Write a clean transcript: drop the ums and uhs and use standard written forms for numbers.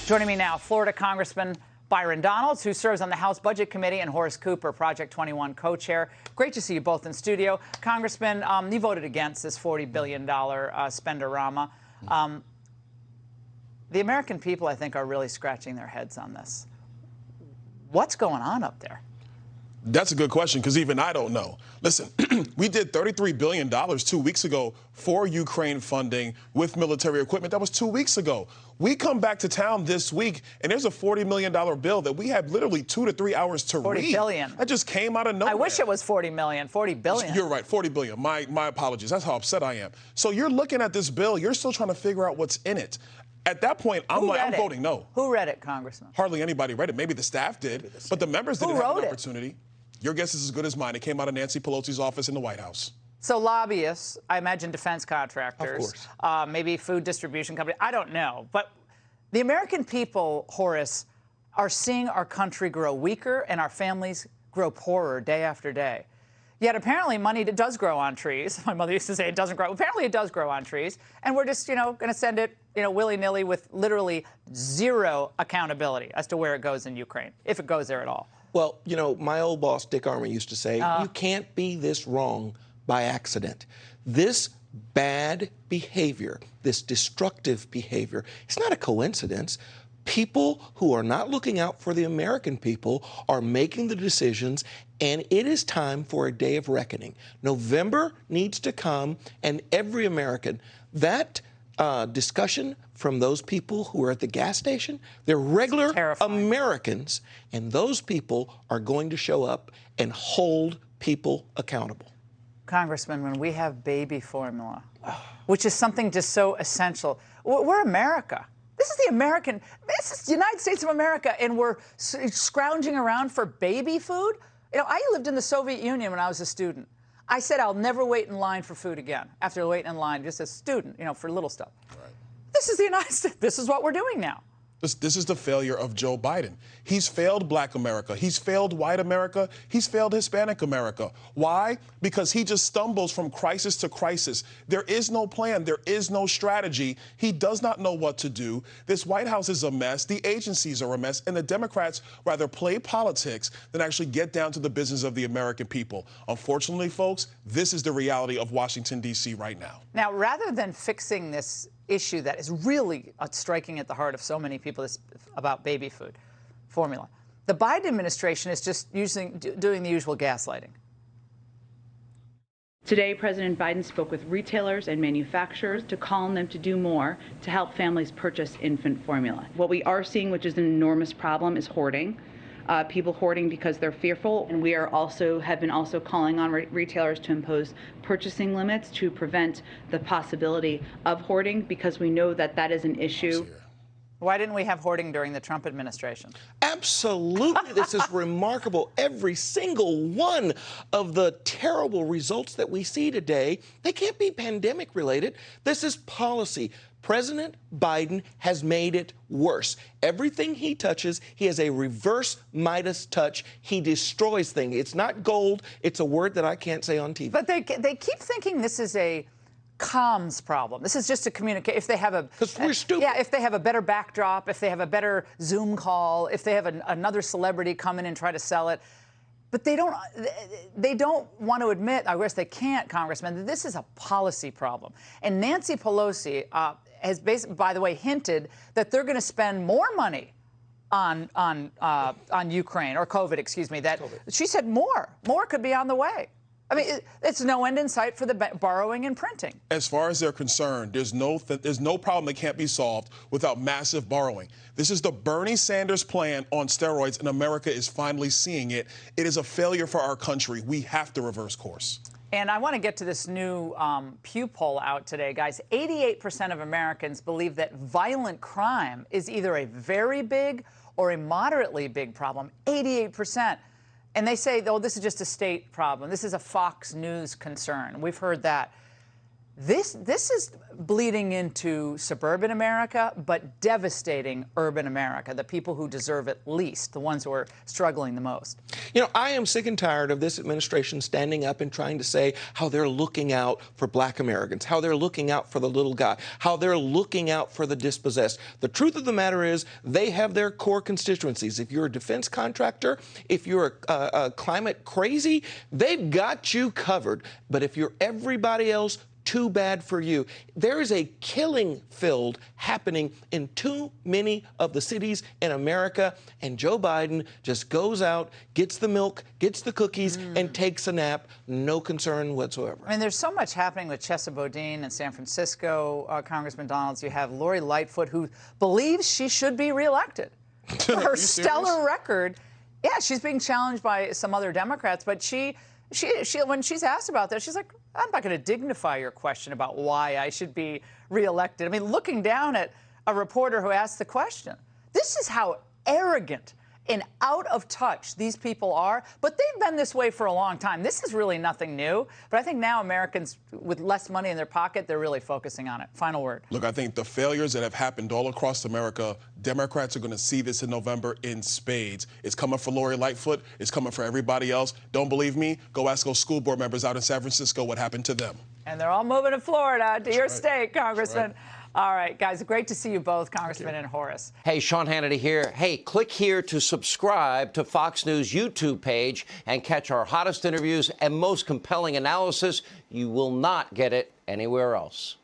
Joining me now, Florida Congressman Byron Donalds, who serves on the House Budget Committee, and Horace Cooper, Project 21 co-chair. Great to see you both in studio. Congressman, you voted against this $40 billion spendorama. The American people, I think, are really scratching their heads on this. What's going on up there? That's a good question, because even I don't know. Listen, we did $33 billion 2 weeks ago for Ukraine funding with military equipment. That was 2 weeks ago. We come back to town this week, and there's a $40 million bill that we had literally 2 to 3 hours to read. 40 billion. That just came out of nowhere. I wish it was 40 million, 40 billion. You're right, 40 billion. My apologies. That's how upset I am. So you're looking at this bill. You're still trying to figure out what's in it. At that point, I'm voting no. Who read it, Congressman? Hardly anybody read it. Maybe the staff did, but the members didn't have an opportunity. Your guess is as good as mine. It came out of Nancy Pelosi's office in the White House. So lobbyists, I imagine defense contractors, maybe food distribution companies, I don't know. But the American people, Horace, are seeing our country grow weaker and our families grow poorer day after day. Yet apparently money does grow on trees. My mother used to say it doesn't grow. Apparently it does grow on trees. And we're just, going to send it, willy-nilly with literally zero accountability as to where it goes in Ukraine, if it goes there at all. Well, my old boss, Dick Armor, used to say, you can't be this wrong by accident. This bad behavior, this destructive behavior, it's not a coincidence. People who are not looking out for the American people are making the decisions, and it is time for a day of reckoning. November needs to come, and every American, that discussion from those people who are at the gas station, they're regular Americans, and those people are going to show up and hold people accountable. Congressman, when we have baby formula, which is something just so essential, we're America. This is the United States of America, and we're scrounging around for baby food? I lived in the Soviet Union when I was a student. I said I'll never wait in line for food again after waiting in line just as a student, for little stuff. Right. This is the United States. This is what we're doing now. This is the failure of Joe Biden. He's failed Black America. He's failed white America. He's failed Hispanic America. Why? Because he just stumbles from crisis to crisis. There is no plan. There is no strategy. He does not know what to do. This White House is a mess. The agencies are a mess. And the Democrats rather play politics than actually get down to the business of the American people. Unfortunately, folks, this is the reality of Washington, D.C. right now. Now, rather than fixing this issue that is really striking at the heart of so many people about baby food formula, the Biden administration is just doing the usual gaslighting. Today, President Biden spoke with retailers and manufacturers to call on them to do more to help families purchase infant formula. What we are seeing, which is an enormous problem, is hoarding. People hoarding because they're fearful, and we are have been calling on retailers to impose purchasing limits to prevent the possibility of hoarding, because we know that is an issue. Why didn't we have hoarding during the Trump administration? Absolutely. This is remarkable. Every single one of the terrible results that we see today, they can't be pandemic related. This is policy. President Biden has made it worse. Everything he touches, he has a reverse Midas touch. He destroys things. It's not gold. It's a word that I can't say on TV. But they keep thinking this is a comms problem. This is just to communicate. If they have because we're stupid. Yeah, if they have a better backdrop, if they have a better Zoom call, if they have another celebrity come in and try to sell it. But they don't want to admit, I guess they can't, Congressman, that this is a policy problem. And Nancy Pelosi has basically, by the way, hinted that they're going to spend more money on Ukraine, or COVID, excuse me. She said more could be on the way. I mean, it's no end in sight for the borrowing and printing. As far as they're concerned, there's no problem that can't be solved without massive borrowing. This is the Bernie Sanders plan on steroids, and America is finally seeing it. It is a failure for our country. We have to reverse course. And I want to get to this new Pew poll out today, guys. 88% of Americans believe that violent crime is either a very big or a moderately big problem. 88%. And they say, oh, this is just a state problem. This is a Fox News concern. We've heard that. This is bleeding into suburban America, but devastating urban America, the people who deserve it least, the ones who are struggling the most. You know, I am sick and tired of this administration standing up and trying to say how they're looking out for black Americans, how they're looking out for the little guy, how they're looking out for the dispossessed. The truth of the matter is they have their core constituencies. If you're a defense contractor, if you're a climate crazy, they've got you covered. But if you're everybody else, too bad for you. There is a killing field happening in too many of the cities in America, and Joe Biden just goes out, gets the milk, gets the cookies, and takes a nap. No concern whatsoever. I mean, there's so much happening with Chesa Boudin in San Francisco, Congressman Donalds. You have Lori Lightfoot, who believes she should be reelected for her stellar record. Yeah, she's being challenged by some other Democrats, but she when she's asked about this, she's like, I'm not going to dignify your question about why I should be reelected. I mean, looking down at a reporter who asked the question, this is how arrogant and out of touch these people are, but they've been this way for a long time. This is really nothing new, but I think now Americans with less money in their pocket, they're really focusing on it. Final word. Look, I think the failures that have happened all across America, Democrats are going to see this in November in spades. It's coming for Lori Lightfoot. It's coming for everybody else. Don't believe me? Go ask those school board members out in San Francisco what happened to them. And they're all moving to Florida, to your state, Congressman. All right, guys, great to see you both, Congressman and Horace. Hey, Sean Hannity here. Hey, click here to subscribe to Fox News YouTube page and catch our hottest interviews and most compelling analysis. You will not get it anywhere else.